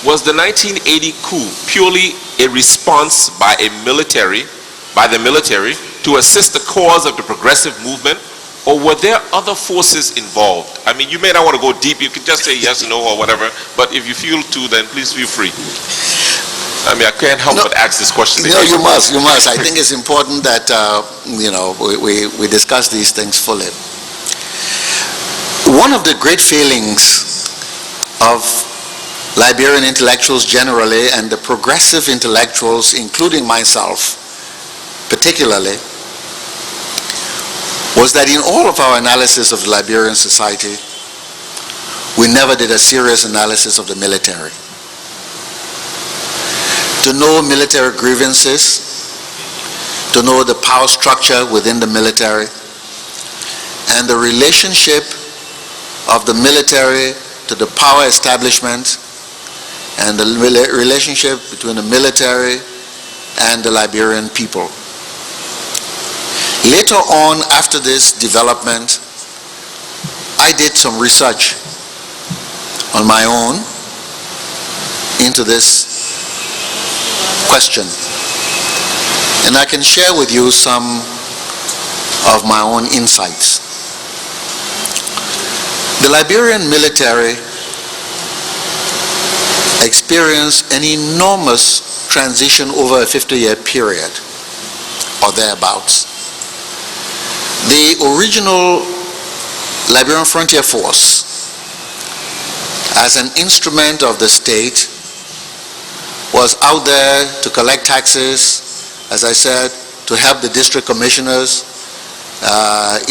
Was the 1980 coup purely a response by the military to assist the cause of the progressive movement, or were there other forces involved? I mean, you may not want to go deep, you can just say yes, no, or whatever, but if you feel to, then please feel free. I mean, I can't help but ask this question. No, you must. I think it's important that, we discuss these things fully. One of the great failings of Liberian intellectuals generally, and the progressive intellectuals, including myself particularly, was that in all of our analysis of the Liberian society, we never did a serious analysis of the military. To know military grievances, to know the power structure within the military, and the relationship of the military to the power establishment, and the relationship between the military and the Liberian people. Later on, after this development, I did some research on my own into this question, and I can share with you some of my own insights. The Liberian military experienced an enormous transition over a 50-year period or thereabouts. The original Liberian Frontier Force, as an instrument of the state, was out there to collect taxes, as I said, to help the district commissioners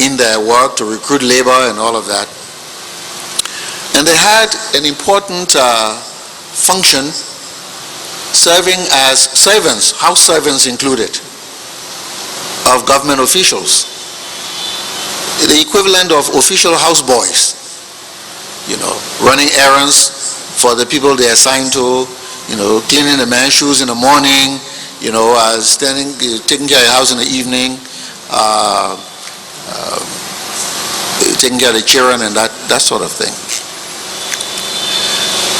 in their work, to recruit labor and all of that. And they had an important function serving as servants, house servants included, of government officials. The equivalent of official houseboys, running errands for the people they assigned to, cleaning the man's shoes in the morning, taking care of the house in the evening, taking care of the children and that sort of thing.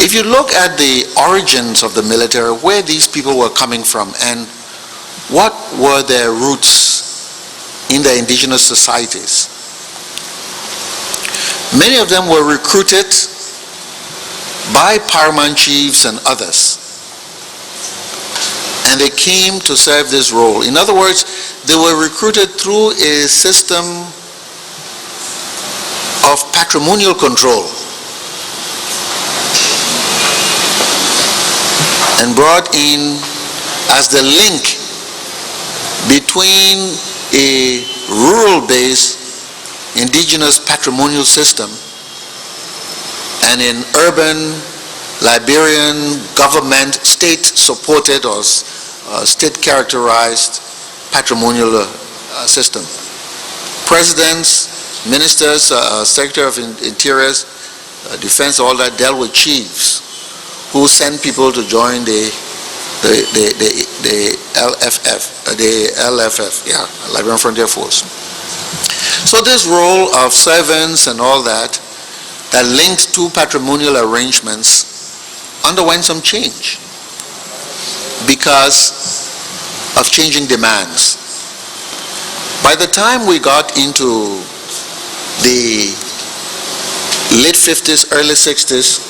If you look at the origins of the military, where these people were coming from and what were their roots in their indigenous societies, many of them were recruited by paramount chiefs and others, and they came to serve this role. In other words, they were recruited through a system of patrimonial control and brought in as the link between a rural-based indigenous patrimonial system and an urban Liberian government, state-supported or state-characterized patrimonial system. Presidents, ministers, Secretary of Interior, Defense, all that dealt with chiefs who sent people to join the LFF, Liberian Frontier Force. So this role of servants and all that linked to patrimonial arrangements underwent some change because of changing demands. By the time we got into the late 50s, early 60s,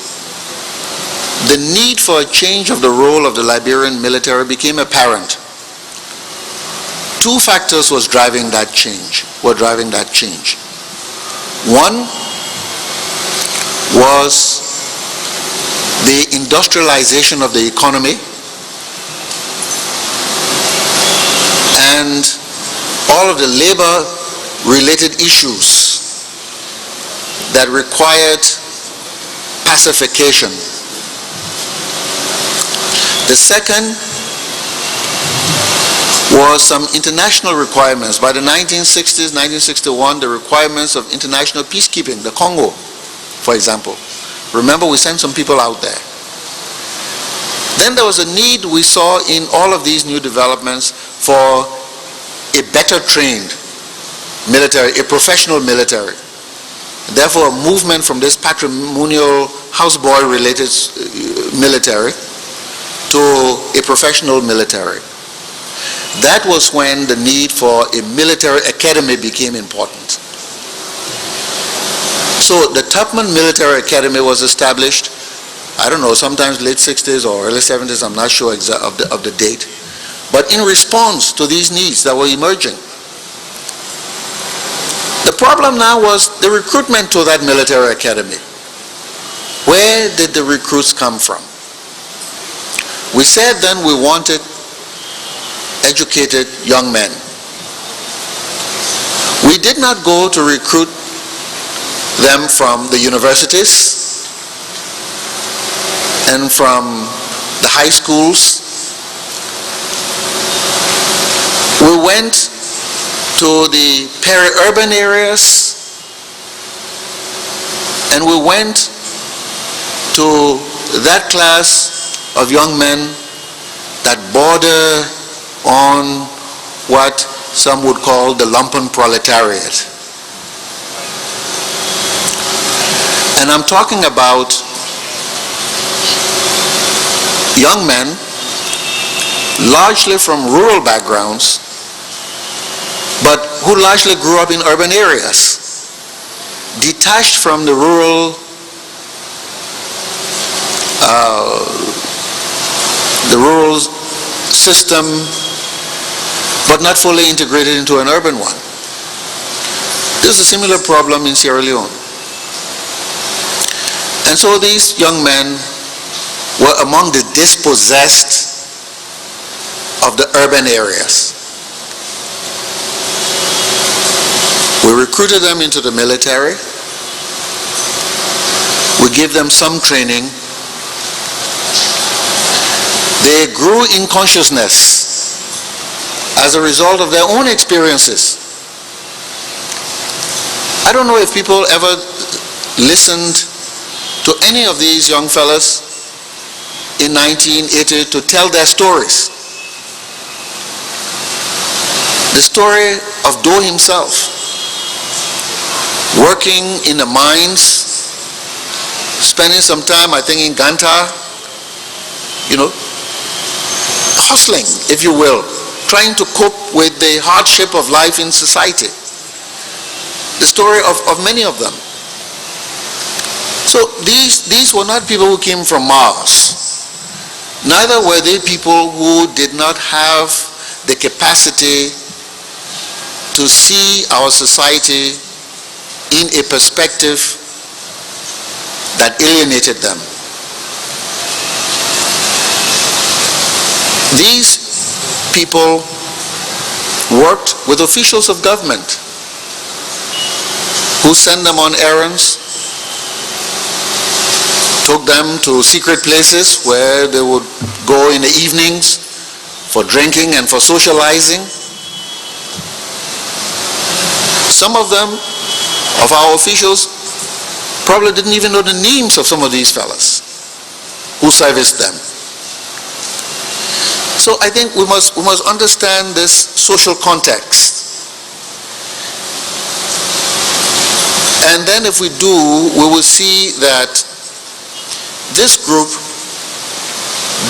the need for a change of the role of the Liberian military became apparent. Two factors were driving that change. One was the industrialization of the economy and all of the labor-related issues that required pacification. The second was some international requirements. By the 1960s, 1961, the requirements of international peacekeeping, the Congo, for example. Remember, we sent some people out there. Then there was a need we saw in all of these new developments for a better trained military, a professional military. Therefore, a movement from this patrimonial houseboy related military to a professional military. That was when the need for a military academy became important. So the Tupman Military Academy was established, I don't know, sometimes late 60s or early 70s, I'm not sure of the date, but in response to these needs that were emerging. The problem now was the recruitment to that military academy. Where did the recruits come from? We said then we wanted educated young men. We did not go to recruit them from the universities and from the high schools. We went to the peri-urban areas, and we went to that class of young men that border on what some would call the lumpen proletariat. And I'm talking about young men, largely from rural backgrounds, but who largely grew up in urban areas, detached from the rural system, but not fully integrated into an urban one. There's a similar problem in Sierra Leone. And so these young men were among the dispossessed of the urban areas. We recruited them into the military. We gave them some training. They grew in consciousness as a result of their own experiences. I don't know if people ever listened to any of these young fellas in 1980 to tell their stories. The story of Doe himself, working in the mines, spending some time, I think, in Ganta, hustling, if you will, trying to cope with the hardship of life in society. The story of many of them. So these were not people who came from Mars. Neither were they people who did not have the capacity to see our society in a perspective that alienated them. These people worked with officials of government who sent them on errands, took them to secret places where they would go in the evenings for drinking and for socializing. Some of them, of our officials, probably didn't even know the names of some of these fellas who serviced them. So I think we must understand this social context. And then if we do, we will see that this group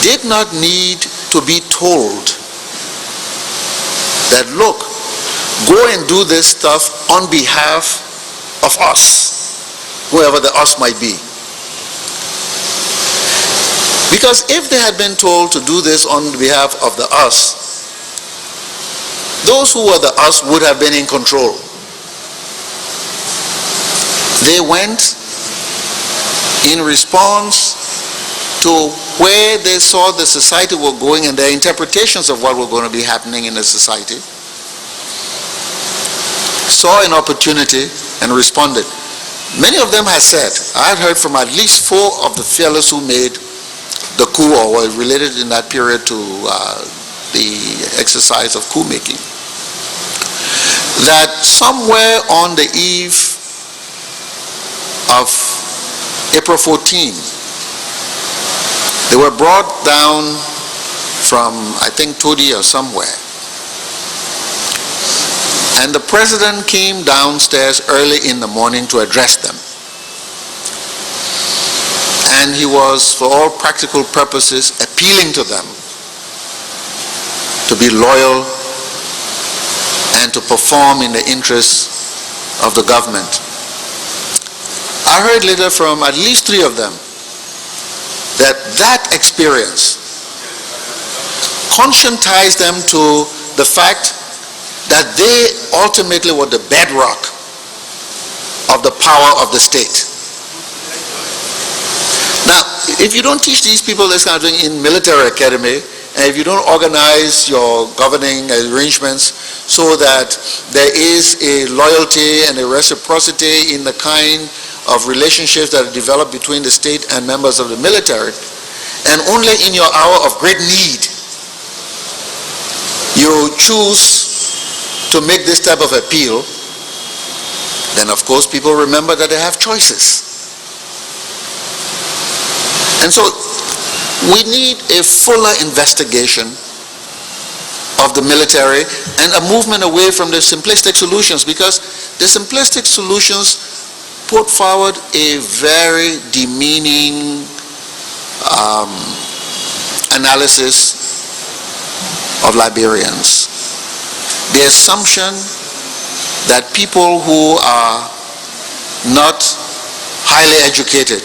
did not need to be told that, look, go and do this stuff on behalf of us, whoever the us might be. Because if they had been told to do this on behalf of the us, those who were the us would have been in control. They went in response to where they saw the society were going and their interpretations of what were going to be happening in the society, saw an opportunity and responded. Many of them have said, I had heard from at least 4 of the fellows who made the coup or were related in that period to the exercise of coup making, that somewhere on the eve of April 14, they were brought down from, I think, Todi or somewhere. And the president came downstairs early in the morning to address them. and he was, for all practical purposes, appealing to them to be loyal and to perform in the interests of the government. I heard later from at least 3 of them that experience conscientized them to the fact that they ultimately were the bedrock of the power of the state. Now, if you don't teach these people this kind of thing in military academy, and if you don't organize your governing arrangements so that there is a loyalty and a reciprocity in the kind of relationships that are developed between the state and members of the military, and only in your hour of great need you choose to make this type of appeal, then of course people remember that they have choices. And so we need a fuller investigation of the military and a movement away from the simplistic solutions, because the simplistic solutions put forward a very demeaning analysis of Liberians. The assumption that people who are not highly educated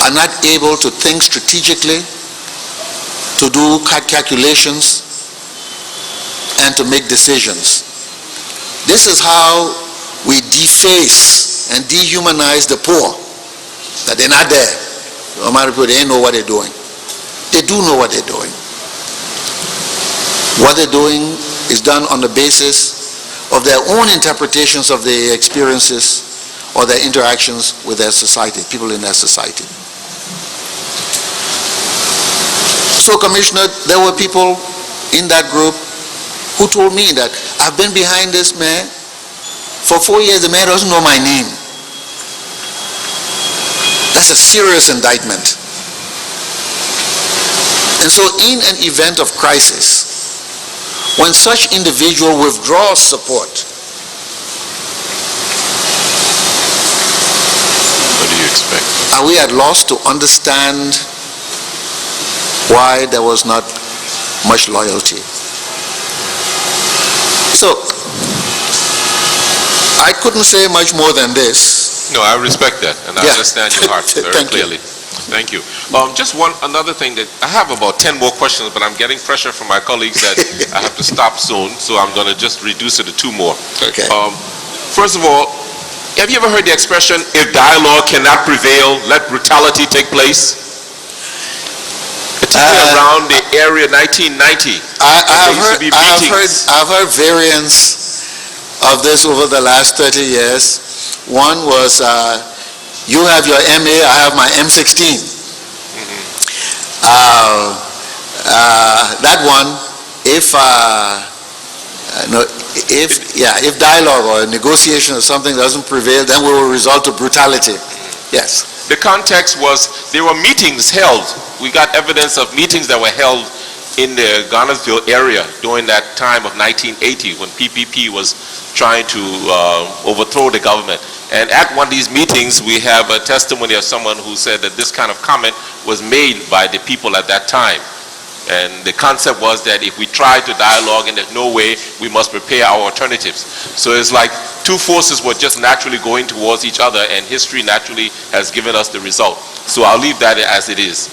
are not able to think strategically, to do calculations, and to make decisions. This is how we deface and dehumanize the poor, that they're not there. No matter if they know what they're doing. They do know what they're doing. What they're doing is done on the basis of their own interpretations of their experiences or their interactions with their society, people in their society. So, Commissioner, there were people in that group who told me that I've been behind this man for 4 years, the man doesn't know my name. That's a serious indictment. And so in an event of crisis, when such individual withdraws support, what do you expect? Are we at loss to understand why there was not much loyalty? So, I couldn't say much more than this. No, I respect that, and I understand your heart very clearly. Thank you. Just another thing that I have about 10 more questions, but I'm getting pressure from my colleagues that I have to stop soon, so I'm going to just reduce it to 2 more. Okay. First of all, have you ever heard the expression, if dialogue cannot prevail, let brutality take place? Particularly around the area 1990. I've heard variants of this over the last 30 years. One was, you have your MA, I have my M16. That one, if dialogue or negotiation or something doesn't prevail, then we will resort to brutality. Yes. The context was there were meetings held. We got evidence of meetings that were held in the Garnersville area during that time of 1980 when PPP was trying to overthrow the government. And at one of these meetings, we have a testimony of someone who said that this kind of comment was made by the people at that time. And the concept was that if we try to dialogue and there's no way, we must prepare our alternatives. So it's like 2 forces were just naturally going towards each other, and history naturally has given us the result. So I'll leave that as it is.